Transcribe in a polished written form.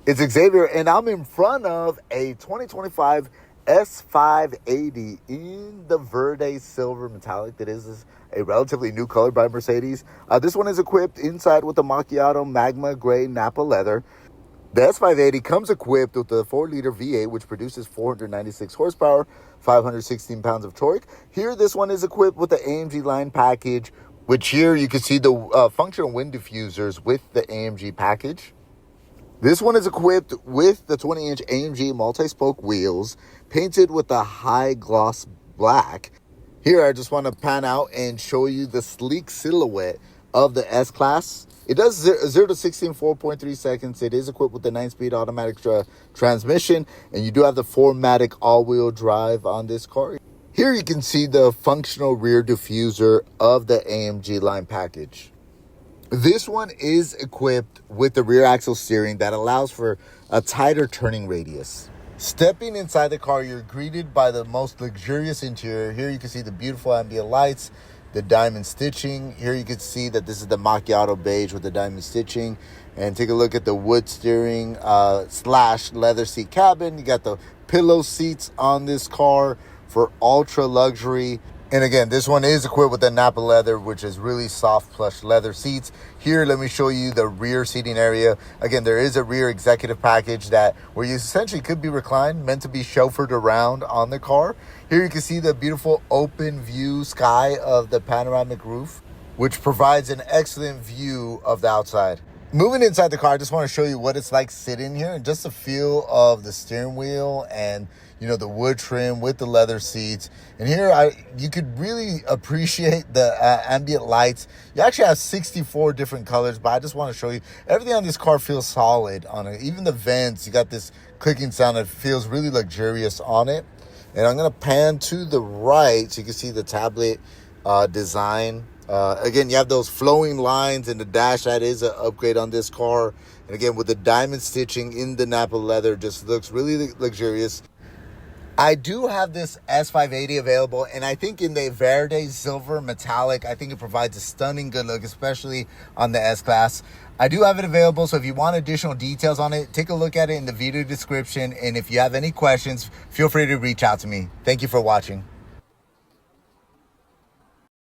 It's Xavier, and I'm in front of a 2025 S580 in the Verde Silver Metallic. That is a relatively new color by Mercedes. This one is equipped inside with the Macchiato Magma Grey Nappa leather. The S580 comes equipped with the 4-liter V8, which produces 496 horsepower, 516 pounds of torque. Here, this one is equipped with the AMG line package, which here you can see the functional wind diffusers with the AMG package. This one is equipped with the 20-inch AMG Multispoke wheels, painted with a high gloss black. Here, I just want to pan out and show you the sleek silhouette of the S-Class. It does 0 to 60 in 4.3 seconds. It is equipped with the 9-speed automatic transmission, and you do have the 4MATIC all-wheel drive on this car. Here you can see the functional rear diffuser of the AMG line package. This one is equipped with the rear axle steering that allows for a tighter turning radius. Stepping inside the car, you're greeted by the most luxurious interior. Here you can see the beautiful ambient lights, the diamond stitching. Here you can see that this is the Macchiato beige with the diamond stitching. And take a look at the wood steering slash leather seat cabin. You got the pillow seats on this car for ultra luxury. And again, this one is equipped with the Nappa leather, which is really soft plush leather seats. Here, let me show you the rear seating area. Again, there is a rear executive package where you essentially could be reclined, meant to be chauffeured around on the car. Here you can see the beautiful open view sky of the panoramic roof, which provides an excellent view of the outside. Moving inside the car, I just want to show you what it's like sitting here and just the feel of the steering wheel and, you know, the wood trim with the leather seats. And here you could really appreciate the ambient lights. You actually have 64 different colors, but I just want to show you everything on this car feels solid on it. Even the vents, you got this clicking sound that feels really luxurious on it. And I'm going to pan to the right so you can see the tablet design. Again, you have those flowing lines in the dash. That is an upgrade on this car. And again, with the diamond stitching in the Nappa leather, just looks really luxurious. I do have this S580 available, and I think in the Verde Silver Metallic, I think it provides a stunning good look, especially on the S-Class. I do have it available, so if you want additional details on it, take a look at it in the video description. And if you have any questions, feel free to reach out to me. Thank you for watching.